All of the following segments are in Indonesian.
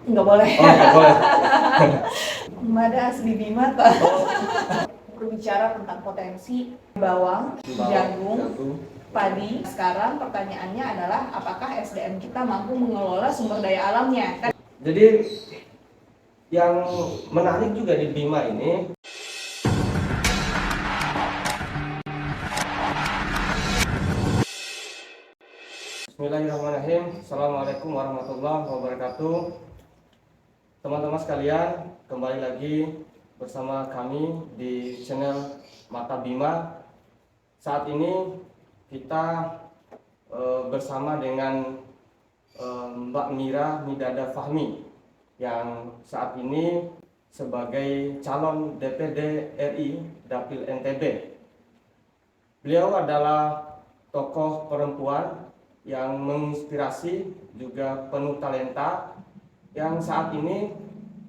Nggak boleh. Oh, nggak boleh. Mada asli Bima toh. Berbicara tentang potensi bawang, jagung, padi. Sekarang pertanyaannya adalah apakah SDM kita mampu mengelola sumber daya alamnya? Kan Jadi yang menarik juga di Bima ini, Bismillahirrahmanirrahim. Assalamualaikum warahmatullahi wabarakatuh. Teman-teman sekalian, kembali lagi bersama kami di channel Mata Bima. Saat ini kita bersama dengan Mbak Mira Midada Fahmi yang saat ini sebagai calon DPD RI Dapil NTB. Beliau adalah tokoh perempuan yang menginspirasi, juga penuh talenta, yang saat ini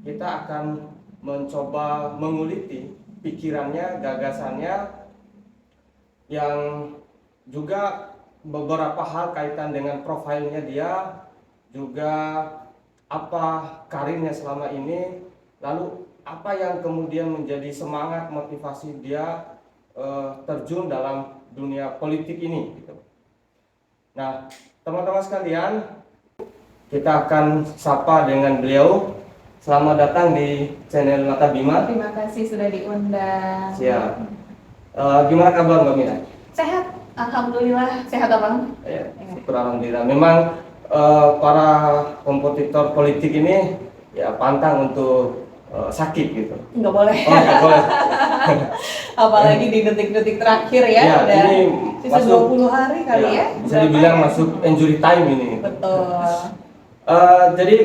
kita akan mencoba menguliti pikirannya, gagasannya, yang juga beberapa hal kaitan dengan profilnya dia, juga apa karirnya selama ini, lalu apa yang kemudian menjadi semangat motivasi dia terjun dalam dunia politik ini gitu. Nah, teman-teman sekalian, kita akan sapa dengan beliau. Selamat datang di channel Mata Bima. terima kasih sudah diundang. Siap. Gimana kabar Mbak Mira? Sehat, alhamdulillah. Sehat abang? Ya, syukur alhamdulillah. Memang para kompetitor politik ini ya pantang untuk sakit gitu. Nggak boleh. Oh, nggak boleh. Apalagi di detik-detik terakhir ya, Ya, udah ini sisa masuk, 20 hari kali ya. bisa Berapa dibilang ya? masuk injury time ini. Betul. Jadi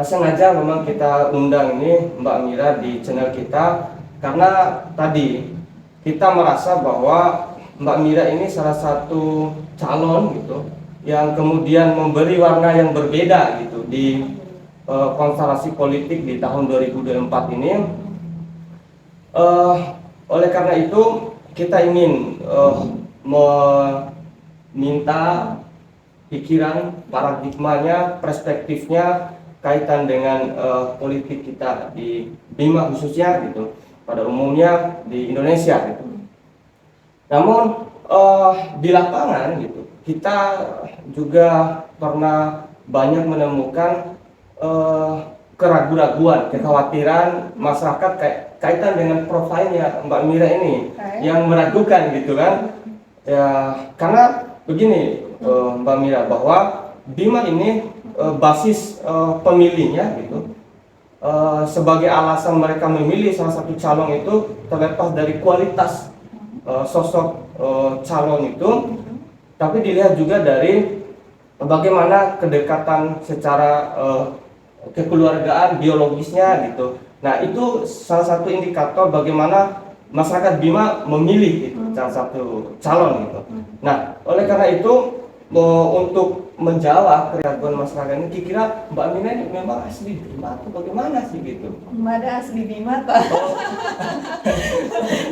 sengaja memang kita undang ini Mbak Mira di channel kita karena tadi kita merasa bahwa Mbak Mira ini salah satu calon gitu yang kemudian memberi warna yang berbeda gitu di konstelasi politik di tahun 2024 ini. Oleh karena itu kita ingin meminta pikiran, paradigmanya, perspektifnya kaitan dengan politik kita di Bima khususnya gitu, pada umumnya di Indonesia gitu. Namun di lapangan gitu kita juga pernah banyak menemukan keraguan-raguan, kekhawatiran masyarakat kaitan dengan profilnya Mbak Mira ini yang meragukan gitu kan. Ya, karena begini Mbak Mira, bahwa Bima ini basis pemilihnya gitu, sebagai alasan mereka memilih salah satu calon itu terlepas dari kualitas sosok calon itu, tapi dilihat juga dari bagaimana kedekatan secara kekeluargaan biologisnya gitu. Nah, itu salah satu indikator bagaimana masyarakat Bima memilih gitu, salah satu calon gitu. Nah, oleh karena itu untuk menjawab keraguan masyarakat ini, kira-kira Mbak Mina ini memang asli Bima atau bagaimana sih gitu? Mada asli Bima toh.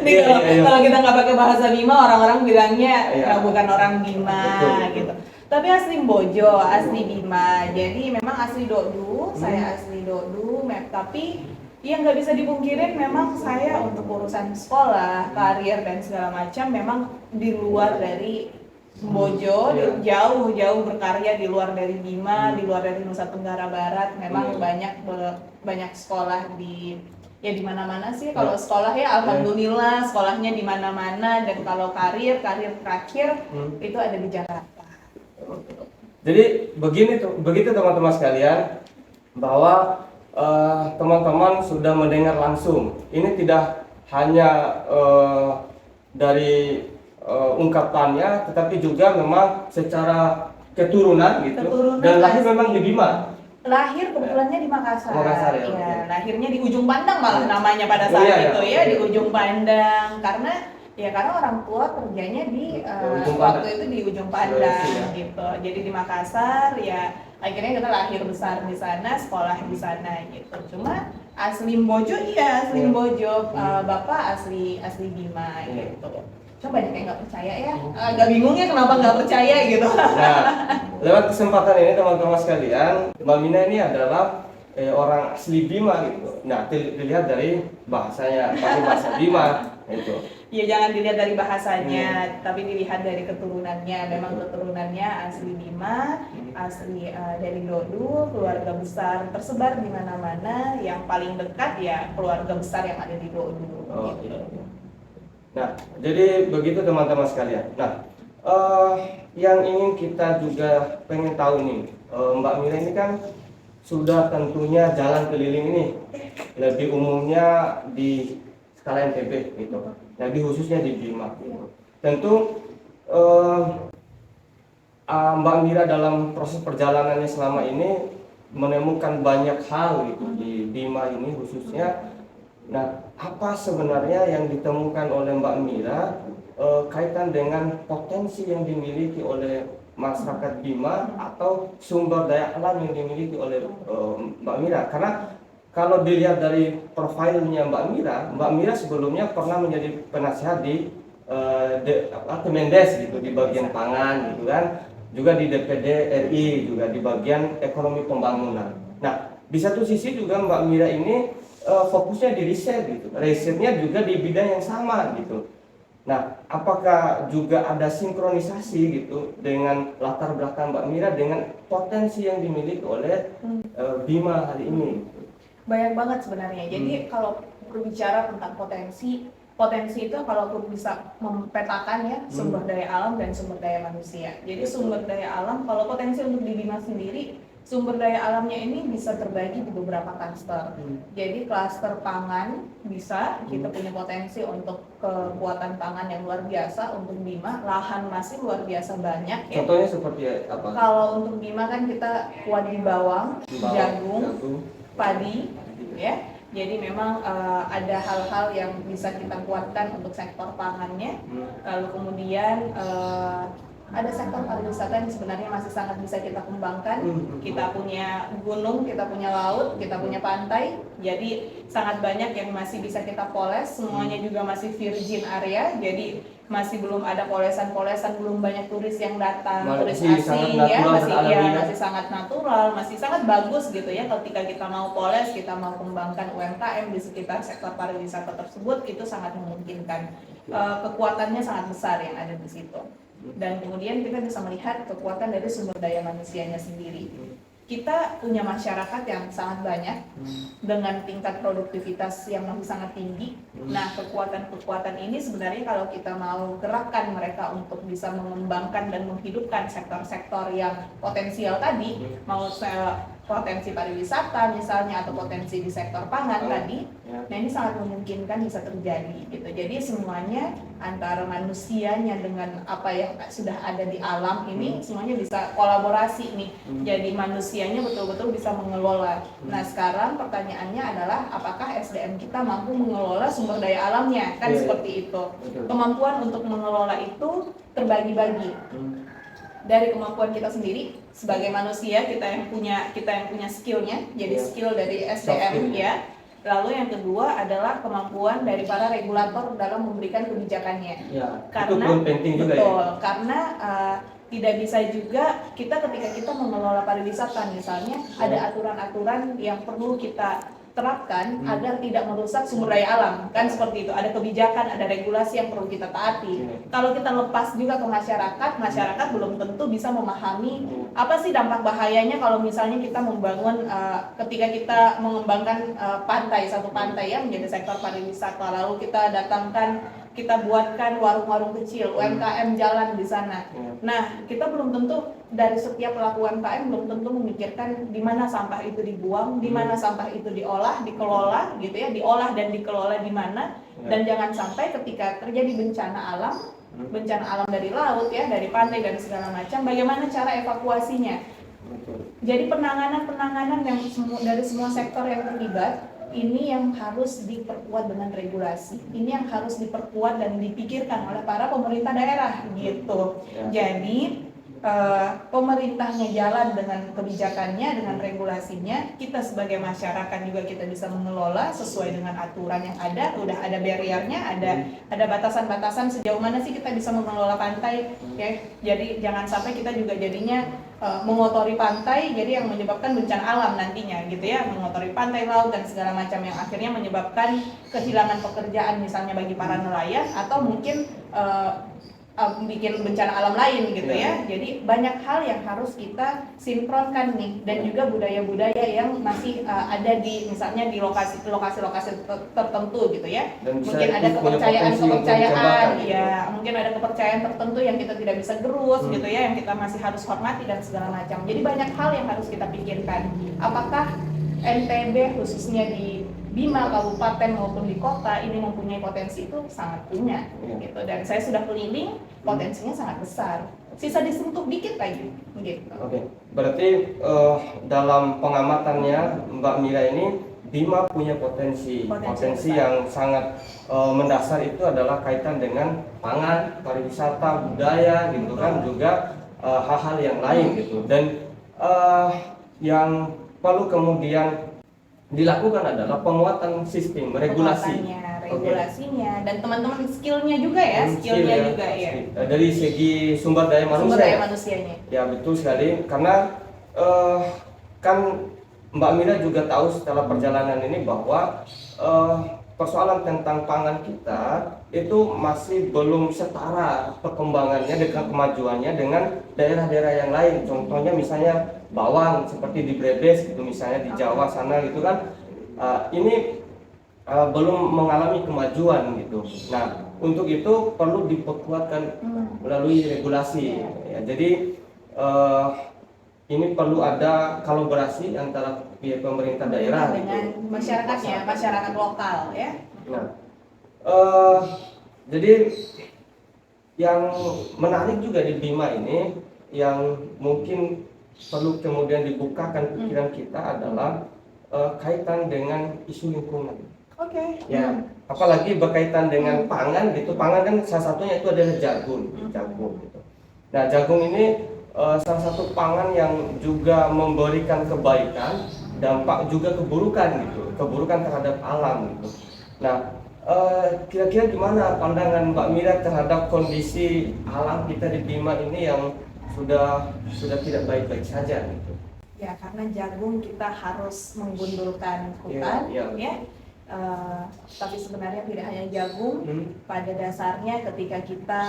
Nih Iya, iya, iya. kalau kita nggak pakai bahasa Bima, orang-orang bilangnya Iya. bukan orang Bima. Betul. Gitu. Tapi asli Bojo, asli Bima. Jadi memang asli Dodu, saya asli Dodu. Tapi yang nggak bisa dipungkirin memang saya untuk urusan sekolah, karir dan segala macam memang di luar dari Bojo, Iya. jauh berkarya di luar dari Bima, di luar dari Nusa Tenggara Barat. Memang banyak sekolah di di mana-mana sih. Kalau sekolah ya alhamdulillah sekolahnya di mana-mana, dan kalau karir terakhir itu ada di Jakarta. Jadi begitu teman-teman sekalian, bahwa teman-teman sudah mendengar langsung. Ini tidak hanya dari ungkapannya, tetapi juga memang secara keturunan gitu. Dan lahir memang di Bima. Lahir kebetulannya di Makassar. Makassar ya. Ya, lahirnya di Ujung Pandang malah namanya pada saat itu ya, di Ujung Pandang. Karena orang tua kerjanya di waktu itu di Ujung Pandang gitu. Jadi di Makassar ya, akhirnya kita lahir besar di sana, sekolah di sana gitu. Cuma asli Bojo, iya asli Bojo, bapak asli Bima gitu. Coba banyak yang nggak percaya ya, agak bingung ya kenapa nggak percaya gitu. Nah, lewat kesempatan ini teman-teman sekalian, Mbak Mina ini adalah orang asli Bima gitu. Nah, dilihat dari bahasanya, pakai bahasa Bima itu. Ya jangan dilihat dari bahasanya, tapi dilihat dari keturunannya. Memang keturunannya asli Bima, asli dari Dodu, keluarga besar tersebar di mana-mana. Yang paling dekat ya keluarga besar yang ada di Dodu. Oh, Gitu. iya. Nah, jadi begitu teman-teman sekalian. Nah, yang ingin kita juga pengen tahu nih, Mbak Mira ini kan sudah tentunya jalan keliling ini lebih umumnya di skala NTB gitu, lebih khususnya di Bima gitu. Tentu Mbak Mira dalam proses perjalanannya selama ini menemukan banyak hal gitu di Bima ini khususnya. Nah, apa sebenarnya yang ditemukan oleh Mbak Mira kaitan dengan potensi yang dimiliki oleh masyarakat Bima atau sumber daya alam yang dimiliki oleh Mbak Mira? Karena kalau dilihat dari profilnya Mbak Mira sebelumnya pernah menjadi penasihat di Kemendes gitu, di bagian pangan gitu kan, juga di DPD RI, juga di bagian ekonomi pembangunan. Nah, di satu sisi juga Mbak Mira ini fokusnya di riset gitu, risetnya juga di bidang yang sama gitu. Nah, apakah juga ada sinkronisasi gitu dengan latar belakang Mbak Mira dengan potensi yang dimiliki oleh Bima hari ini? Banyak banget sebenarnya. Jadi kalau berbicara tentang potensi itu kalau aku bisa mempetakan ya sumber daya alam dan sumber daya manusia. Jadi sumber daya alam, kalau potensi untuk di Bima sendiri, sumber daya alamnya ini bisa terbagi di beberapa klaster. Jadi klaster pangan bisa, kita punya potensi untuk kekuatan pangan yang luar biasa untuk Bima. Lahan masih luar biasa banyak ya. Contohnya seperti apa? Kalau untuk Bima kan kita kuat di bawang, jagung, padi ya. Jadi memang ada hal-hal yang bisa kita kuatkan untuk sektor pangannya. Lalu kemudian ada sektor pariwisata yang sebenarnya masih sangat bisa kita kembangkan. Kita punya gunung, kita punya laut, kita punya pantai. Jadi sangat banyak yang masih bisa kita poles. Semuanya juga masih virgin area. Jadi masih belum ada polesan-polesan, belum banyak turis yang datang, turis asing ya, masih sangat natural, masih sangat bagus gitu ya. Ketika kita mau poles, kita mau kembangkan UMKM di sekitar sektor pariwisata tersebut, itu sangat memungkinkan. Kekuatannya sangat besar yang ada di situ. Dan kemudian kita bisa melihat kekuatan dari sumber daya manusianya sendiri. Kita punya masyarakat yang sangat banyak dengan tingkat produktivitas yang masih sangat tinggi. Nah, kekuatan-kekuatan ini sebenarnya kalau kita mau gerakkan mereka untuk bisa mengembangkan dan menghidupkan sektor-sektor yang potensial tadi, mau potensi pariwisata misalnya atau potensi di sektor pangan tadi, nah ini sangat memungkinkan bisa terjadi gitu. Jadi semuanya antara manusianya dengan apa yang sudah ada di alam ini semuanya bisa kolaborasi nih. Jadi manusianya betul-betul bisa mengelola. Nah, sekarang pertanyaannya adalah apakah SDM kita mampu mengelola sumber daya alamnya? Kan seperti itu. Kemampuan untuk mengelola itu terbagi-bagi. Dari kemampuan kita sendiri sebagai manusia, kita yang punya skillnya, jadi skill dari SDM ya. Lalu yang kedua adalah kemampuan dari para regulator dalam memberikan kebijakannya. Karena itu penting juga betul, karena tidak bisa juga ketika kita mengelola pariwisata misalnya ada aturan-aturan yang perlu kita terapkan agar tidak merusak sumber daya alam, kan seperti itu. Ada kebijakan, ada regulasi yang perlu kita taati. Kalau kita lepas juga ke masyarakat belum tentu bisa memahami apa sih dampak bahayanya kalau misalnya kita membangun ketika kita mengembangkan satu pantai ya menjadi sektor pariwisata, lalu kita buatkan warung-warung kecil, UMKM jalan di sana. Nah, kita belum tentu dari setiap pelaku UMKM belum tentu memikirkan di mana sampah itu dibuang, di mana sampah itu dikelola gitu ya, diolah dan dikelola di mana. Dan jangan sampai ketika terjadi bencana alam dari laut ya, dari pantai dan segala macam, bagaimana cara evakuasinya. Jadi penanganan yang dari semua sektor yang terlibat ini yang harus diperkuat dengan regulasi. Ini yang harus diperkuat dan dipikirkan oleh para pemerintah daerah gitu. Jadi pemerintahnya jalan dengan kebijakannya, dengan regulasinya, kita sebagai masyarakat juga kita bisa mengelola sesuai dengan aturan yang ada, udah ada barriernya, ada batasan-batasan sejauh mana sih kita bisa mengelola pantai, ya. Jadi jangan sampai kita juga jadinya mengotori pantai, jadi yang menyebabkan bencana alam nantinya gitu ya, mengotori pantai, laut dan segala macam yang akhirnya menyebabkan kehilangan pekerjaan misalnya bagi para nelayan atau mungkin bikin bencana alam lain gitu ya. Jadi banyak hal yang harus kita sinkronkan nih, dan juga budaya-budaya yang masih ada di misalnya di lokasi-lokasi tertentu gitu ya. Mungkin ada kepercayaan, ya mungkin ada kepercayaan tertentu yang kita tidak bisa gerus gitu ya, yang kita masih harus hormati dan segala macam. Jadi banyak hal yang harus kita pikirkan. Apakah NTB khususnya di Bima kabupaten maupun di kota ini mempunyai potensi? Itu sangat punya gitu, dan saya sudah keliling, potensinya sangat besar, sisa disentuh dikit lagi gitu. Oke. Berarti dalam pengamatannya Mbak Mira ini, Bima punya potensi yang sangat mendasar, itu adalah kaitan dengan pangan, pariwisata, budaya gitu kan, juga hal-hal yang lain gitu. Dan yang perlu kemudian dilakukan adalah penguatan sistem regulasinya, dan teman-teman skillnya juga ya, dari segi sumber daya manusianya. Ya betul sekali, karena kan Mbak Mira juga tahu setelah perjalanan ini bahwa persoalan tentang pangan kita itu masih belum setara perkembangannya dengan kemajuannya dengan daerah-daerah yang lain. Contohnya misalnya bawang seperti di Brebes gitu, misalnya di Jawa sana gitu kan, ini belum mengalami kemajuan gitu. Nah, untuk itu perlu diperkuatkan melalui regulasi. Ya, jadi ini perlu ada kolaborasi antara pihak pemerintah daerah dengan gitu, masyarakatnya, masyarakat lokal ya. Nah, jadi yang menarik juga di Bima ini, yang mungkin perlu kemudian dibukakan pikiran kita adalah kaitan dengan isu lingkungan. Ya, apalagi berkaitan dengan pangan gitu. Pangan kan salah satunya itu adalah jagung gitu. Nah, jagung ini salah satu pangan yang juga memberikan kebaikan, dampak juga keburukan gitu, keburukan terhadap alam gitu. Nah, kira-kira gimana pandangan Mbak Mira terhadap kondisi alam kita di Bima ini yang sudah tidak baik-baik saja gitu? Ya, karena jagung kita harus menggundulkan hutan, ya. Tapi sebenarnya tidak hanya jagung. Pada dasarnya ketika kita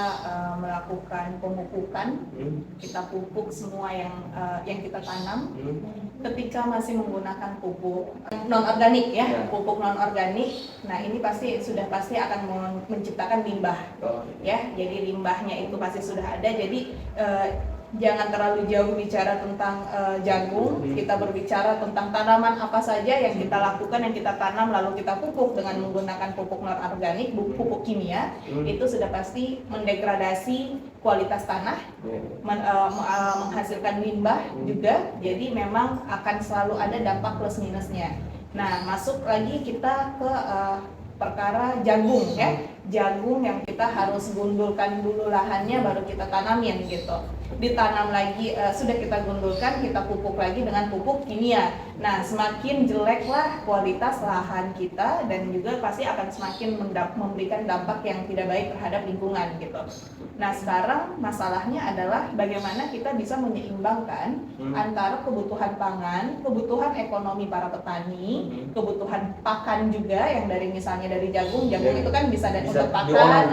melakukan pemupukan, kita pupuk semua yang kita tanam. Ketika masih menggunakan pupuk non organik ya, pupuk non organik, nah ini sudah pasti akan menciptakan limbah, ya. Jadi limbahnya itu pasti sudah ada. Jadi jangan terlalu jauh bicara tentang jagung, kita berbicara tentang tanaman apa saja yang kita lakukan, yang kita tanam lalu kita pupuk dengan menggunakan pupuk non-organik, pupuk kimia, itu sudah pasti mendegradasi kualitas tanah, menghasilkan limbah juga, jadi memang akan selalu ada dampak plus minusnya. Nah, masuk lagi kita ke perkara jagung ya, jagung yang kita harus gundulkan dulu lahannya baru kita tanamin gitu. Ditanam lagi, sudah kita gundulkan, kita pupuk lagi dengan pupuk kimia. Nah, semakin jeleklah kualitas lahan kita, dan juga pasti akan semakin memberikan dampak yang tidak baik terhadap lingkungan gitu. Nah, sekarang masalahnya adalah bagaimana kita bisa menyeimbangkan antara kebutuhan pangan, kebutuhan ekonomi para petani, kebutuhan pakan juga yang dari misalnya dari jagung itu kan bisa untuk pakan,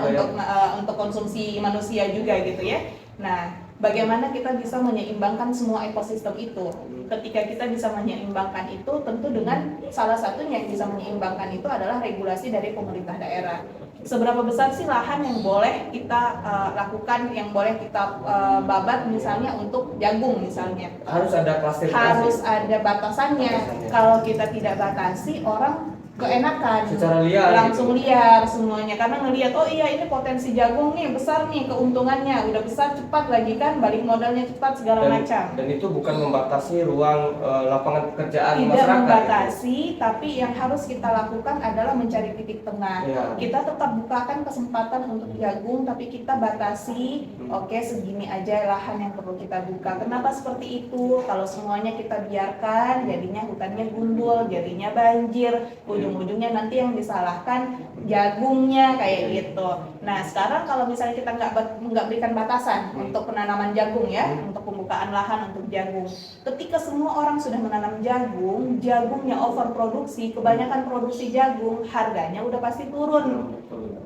untuk konsumsi manusia juga gitu ya. Nah, bagaimana kita bisa menyeimbangkan semua ekosistem itu? Ketika kita bisa menyeimbangkan itu, tentu dengan salah satunya yang bisa menyeimbangkan itu adalah regulasi dari pemerintah daerah. Seberapa besar sih lahan yang boleh kita lakukan, yang boleh kita babat misalnya untuk jagung misalnya? Harus ada klasifikasi. Harus ada batasannya. Kalau kita tidak batasi, orang keenakan, secara liar, langsung gitu. Liar semuanya, karena ngelihat oh iya ini potensi jagung nih besar nih, keuntungannya udah besar, cepat lagi kan, balik modalnya cepat segala macam. Dan itu bukan membatasi ruang lapangan pekerjaan tidak masyarakat. Tidak membatasi, gitu. Tapi yang harus kita lakukan adalah mencari titik tengah. Ya. Kita tetap bukakan kesempatan untuk jagung, tapi kita batasi, oke, segini aja lahan yang perlu kita buka. Kenapa seperti itu? Kalau semuanya kita biarkan, jadinya hutannya gundul, jadinya banjir. ujung-ujungnya nanti yang disalahkan jagungnya kayak gitu. Nah sekarang kalau misalnya kita nggak berikan batasan untuk penanaman jagung ya, untuk pembukaan lahan untuk jagung, ketika semua orang sudah menanam jagung, jagungnya overproduksi, kebanyakan produksi jagung, harganya udah pasti turun.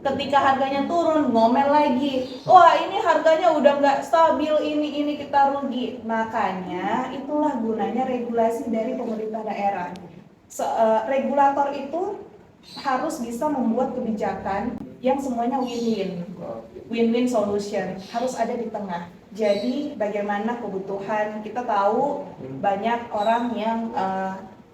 Ketika harganya turun, ngomel lagi, wah ini harganya udah nggak stabil, ini kita rugi. Makanya itulah gunanya regulasi dari pemerintah daerah. Regulator itu harus bisa membuat kebijakan yang semuanya win-win solution, harus ada di tengah. Jadi bagaimana kebutuhan, kita tahu banyak orang yang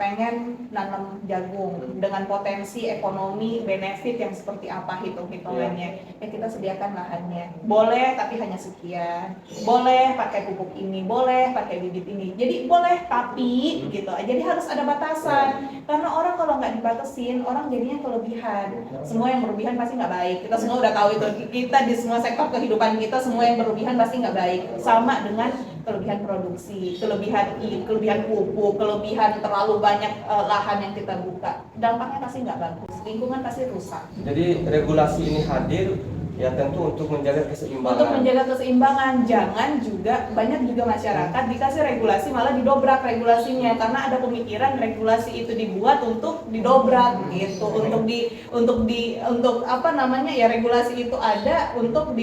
pengen nanam jagung dengan potensi ekonomi benefit yang seperti apa hitung-hitungannya, ya kita sediakan lahannya, boleh tapi hanya sekian, boleh pakai pupuk ini, boleh pakai bibit ini, jadi boleh tapi gitu, jadi harus ada batasan, karena orang kalau nggak dibatasin orang jadinya kelebihan, semua yang berlebihan pasti nggak baik, kita semua udah tahu itu, kita di semua sektor kehidupan kita semua yang berlebihan pasti nggak baik, sama dengan kelebihan produksi, kelebihan pupuk, kelebihan terlalu banyak lahan yang kita buka, dampaknya pasti nggak bagus, lingkungan pasti rusak. Jadi regulasi ini hadir ya tentu untuk menjaga keseimbangan. Untuk menjaga keseimbangan, jangan juga banyak juga masyarakat dikasih regulasi malah didobrak regulasinya karena ada pemikiran regulasi itu dibuat untuk didobrak gitu, untuk apa namanya ya, regulasi itu ada untuk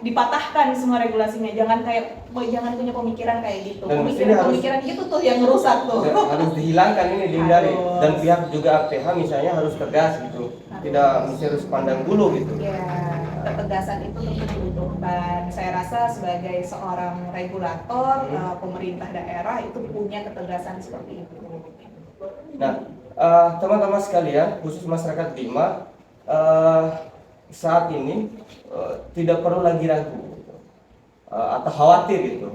dipatahkan semua regulasinya. Jangan punya pemikiran kayak gitu. Pemikiran gitu tuh yang merusak tuh. Harus dihilangkan, ini dihindari. Dan pihak juga APH misalnya harus tegas gitu. Tidak mesti harus pandang bulu gitu. Ya, ketegasan itu tentu dibutuhkan. Saya rasa sebagai seorang regulator, pemerintah daerah itu punya ketegasan seperti itu. Nah, teman-teman sekalian, khusus masyarakat Bima, saat ini tidak perlu lagi ragu gitu, atau khawatir gitu,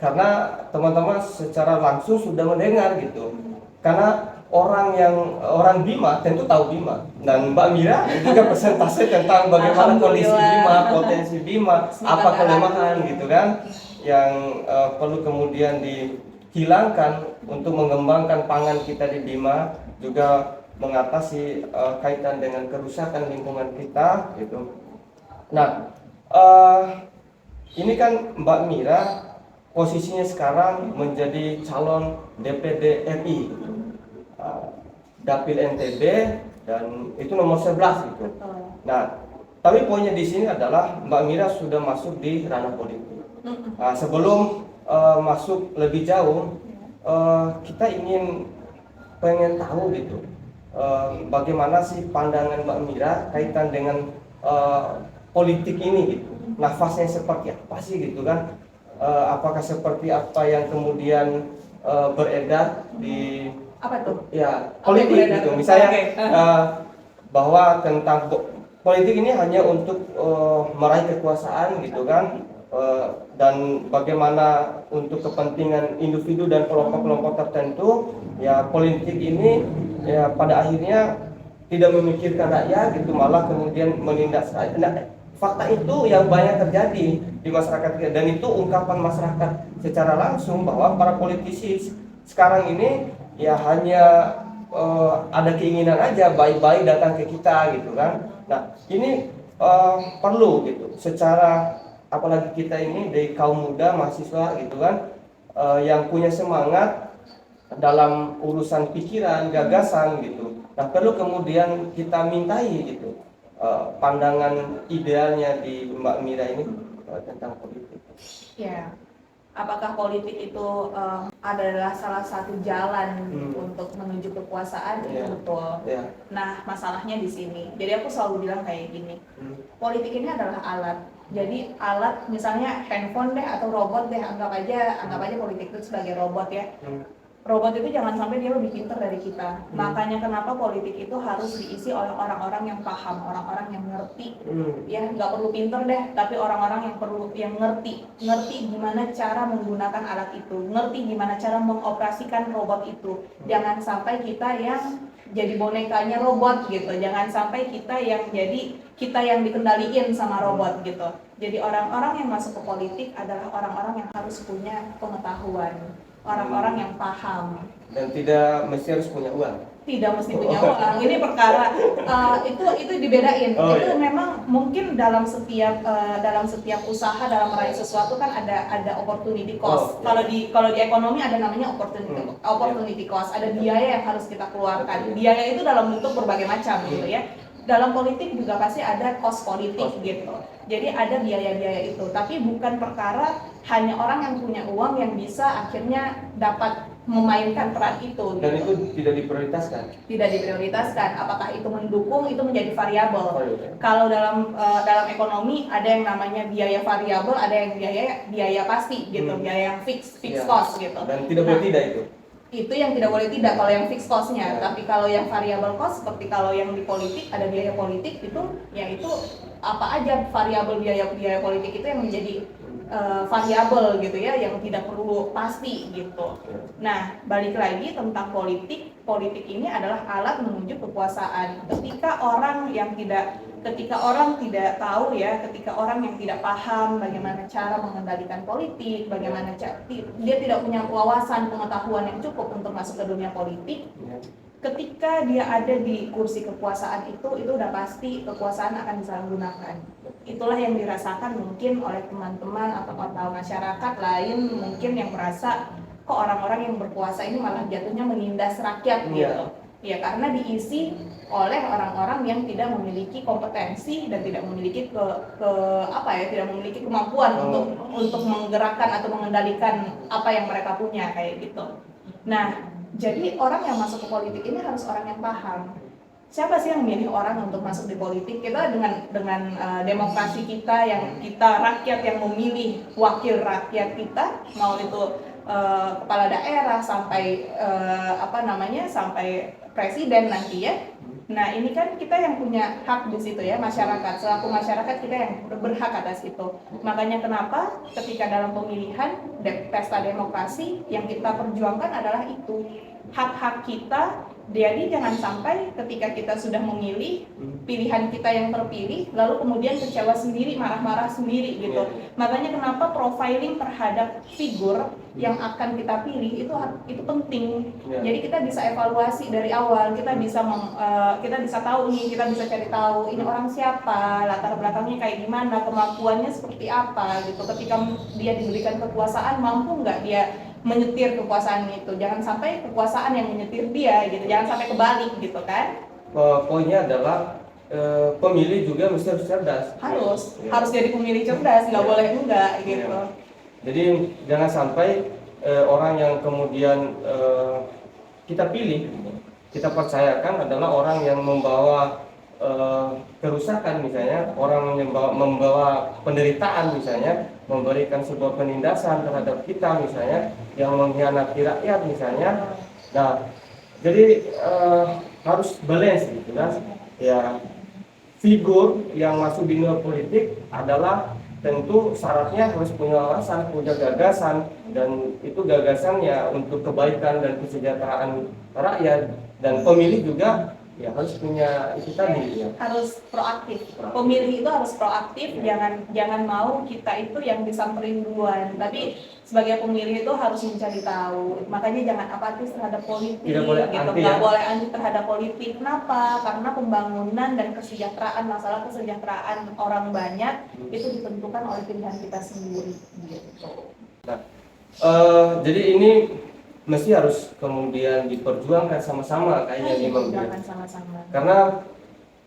karena teman-teman secara langsung sudah mendengar gitu. Karena orang Bima tentu tahu Bima, dan Mbak Mira juga presentasi tentang bagaimana kondisi Bima, potensi Bima, apa kelemahan gitu kan, yang perlu kemudian dihilangkan untuk mengembangkan pangan kita di Bima, juga mengatasi kaitan dengan kerusakan lingkungan kita gitu. Nah, ini kan Mbak Mira posisinya sekarang menjadi calon DPD RI gitu. Dapil NTB, dan itu nomor 11 gitu. Nah, tapi poinnya di sini adalah Mbak Mira sudah masuk di ranah politik. Sebelum masuk lebih jauh, kita pengen tahu gitu, bagaimana sih pandangan Mbak Mira kaitan dengan politik ini gitu. Nafasnya seperti apa sih gitu kan? Apakah seperti apa yang kemudian beredar di apa tuh? Ya, politik gitu. Misalnya bahwa tentang politik ini hanya untuk meraih kekuasaan gitu kan, dan bagaimana untuk kepentingan individu dan kelompok-kelompok tertentu, ya politik ini ya pada akhirnya tidak memikirkan rakyat gitu, malah kemudian menindas rakyat. Nah, fakta itu yang banyak terjadi di masyarakat kita, dan itu ungkapan masyarakat secara langsung bahwa para politisi sekarang ini ya hanya ada keinginan aja baik-baik datang ke kita gitu kan. Nah, ini perlu gitu secara, apalagi kita ini dari kaum muda mahasiswa gitu kan, yang punya semangat dalam urusan pikiran, gagasan gitu. Nah, perlu kemudian kita mintai gitu pandangan idealnya di Mbak Mira ini tentang politik. Ya. Apakah politik itu adalah salah satu jalan untuk menuju kekuasaan? Itu betul. Nah, masalahnya di sini. Jadi aku selalu bilang kayak gini, politik ini adalah alat. Jadi alat, misalnya handphone deh atau robot deh, anggap aja politik itu sebagai robot ya. Robot itu jangan sampai dia lebih pintar dari kita. Makanya kenapa politik itu harus diisi oleh orang-orang yang paham, orang-orang yang ngerti. Ya, nggak perlu pintar deh, tapi orang-orang yang ngerti gimana cara menggunakan alat itu, ngerti gimana cara mengoperasikan robot itu. Jangan sampai kita yang jadi bonekanya robot gitu. Jangan sampai kita yang dikendaliin sama robot gitu. Jadi orang-orang yang masuk ke politik adalah orang-orang yang harus punya pengetahuan. orang-orang yang paham. Dan tidak mesti harus punya uang. Tidak mesti punya uang. Ini perkara itu dibedain. Itu memang mungkin dalam setiap usaha, dalam meraih sesuatu kan ada opportunity cost. Kalau di ekonomi ada namanya opportunity cost. Ada biaya yang harus kita keluarkan. Biaya itu dalam bentuk berbagai macam gitu ya. Dalam politik juga pasti ada cost politik gitu. Jadi ada biaya-biaya itu. Tapi bukan perkara hanya orang yang punya uang yang bisa akhirnya dapat memainkan peran itu. Dan gitu. itu tidak diprioritaskan. Tidak diprioritaskan. Apakah itu mendukung, itu menjadi variabel. Kalau dalam ekonomi ada yang namanya biaya variabel, ada yang biaya pasti gitu, biaya yang fix cost gitu. Dan tidak boleh tidak itu. Itu yang tidak boleh tidak kalau yang fix cost-nya. Tapi kalau yang variable cost seperti kalau yang di politik ada biaya politik itu, ya itu apa aja variabel biaya politik itu yang menjadi variabel gitu ya, yang tidak perlu pasti gitu. Nah, balik lagi tentang politik ini adalah alat menuju kekuasaan. Ketika orang tidak tahu ya, ketika orang yang tidak paham bagaimana cara mengendalikan politik, bagaimana dia tidak punya wawasan pengetahuan yang cukup untuk masuk ke dunia politik. Ketika dia ada di kursi kekuasaan itu udah pasti kekuasaan akan disalahgunakan. Itulah yang dirasakan mungkin oleh teman-teman atau masyarakat lain mungkin yang merasa kok orang-orang yang berkuasa ini malah jatuhnya menindas rakyat gitu. Ya karena diisi oleh orang-orang yang tidak memiliki kompetensi dan tidak memiliki tidak memiliki kemampuan untuk menggerakkan atau mengendalikan apa yang mereka punya kayak gitu. Nah, jadi orang yang masuk ke politik ini harus orang yang paham. Siapa sih yang milih orang untuk masuk di politik? Kita dengan demokrasi kita yang kita rakyat yang memilih wakil rakyat kita, mau itu kepala daerah sampai sampai presiden nanti ya. Nah ini kan kita yang punya hak di situ ya, masyarakat, selaku masyarakat kita yang berhak atas itu. Makanya kenapa ketika dalam pemilihan pesta demokrasi yang kita perjuangkan adalah itu, hak-hak kita. Jadi jangan sampai ketika kita sudah memilih pilihan kita yang terpilih lalu kemudian kecewa sendiri, marah-marah sendiri gitu. Makanya kenapa profiling terhadap figur yang akan kita pilih itu penting. Jadi kita bisa evaluasi dari awal, kita bisa tahu nih, kita bisa cari tahu ini orang siapa, latar belakangnya kayak gimana, kemampuannya seperti apa gitu. Ketika dia diberikan kekuasaan, mampu nggak dia menyetir kekuasaan itu? Jangan sampai kekuasaan yang menyetir dia gitu, jangan sampai kebalik gitu kan. Poinnya adalah pemilih juga mesti harus cerdas. Harus jadi pemilih cerdas, nggak boleh enggak gitu. Jadi jangan sampai orang yang kemudian kita pilih, kita percayakan adalah orang yang membawa kerusakan misalnya, orang yang membawa penderitaan misalnya, memberikan sebuah penindasan terhadap kita misalnya, yang mengkhianati rakyat misalnya. Nah, jadi harus balance gitu kan. Ya, figur yang masuk di dunia politik adalah tentu syaratnya harus punya wawasan, punya gagasan, dan itu gagasannya untuk kebaikan dan kesejahteraan rakyat, dan pemilih juga ya harus punya itu tadi ya. Harus proaktif. Pemilih itu harus proaktif, jangan mau kita itu yang disamperin duluan. Tapi sebagai pemilih itu harus mencari tahu. Makanya jangan apatis terhadap politik gitu. Nggak boleh anti terhadap politik. Kenapa? Karena pembangunan dan masalah kesejahteraan orang banyak itu ditentukan oleh pilihan kita sendiri gitu. Nah, jadi ini mesti harus kemudian diperjuangkan sama-sama kayaknya Imam. Karena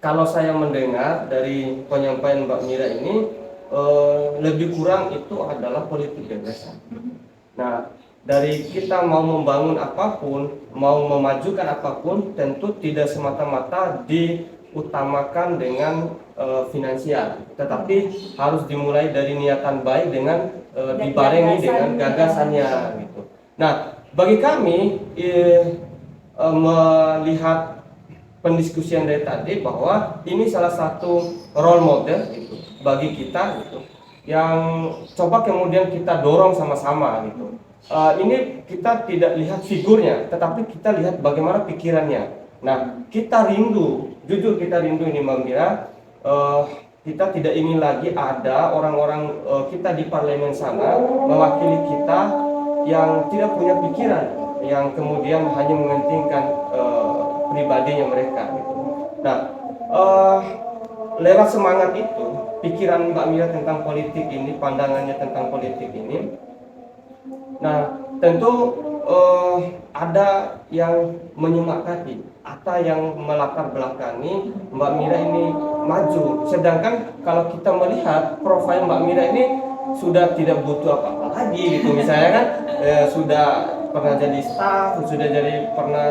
kalau saya mendengar dari penyampaian Mbak Mira ini lebih kurang itu adalah politik gagasan. Nah, dari kita mau membangun apapun, mau memajukan apapun, tentu tidak semata-mata diutamakan dengan finansial, tetapi harus dimulai dari niatan baik dengan dibarengi dengan gagasannya gitu. Nah, bagi kami melihat pendiskusian dari tadi bahwa ini salah satu role model gitu, bagi kita gitu, yang coba kemudian kita dorong sama-sama gitu. Ini kita tidak lihat figurnya, tetapi kita lihat bagaimana pikirannya. Nah, kita rindu, jujur kita rindu ini Mbak Mira, kita tidak ingin lagi ada orang-orang kita di parlemen sana mewakili kita yang tidak punya pikiran, yang kemudian hanya mementingkan pribadinya mereka gitu. Nah, lewat semangat itu, pikiran Mbak Mira tentang politik ini, pandangannya tentang politik ini, nah tentu ada yang menyemangati, ada yang melatar belakangi Mbak Mira ini maju. Sedangkan kalau kita melihat profil Mbak Mira ini sudah tidak butuh apa-apa lagi gitu, misalnya kan sudah pernah jadi staf, sudah pernah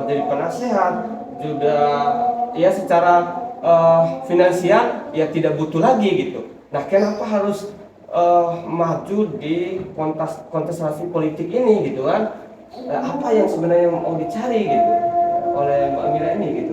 jadi penasehat, sudah ya secara finansial ya tidak butuh lagi gitu. Nah, kenapa harus maju di kontestasi politik ini gitu kan? Apa yang sebenarnya mau dicari gitu oleh Mbak Mira ini gitu?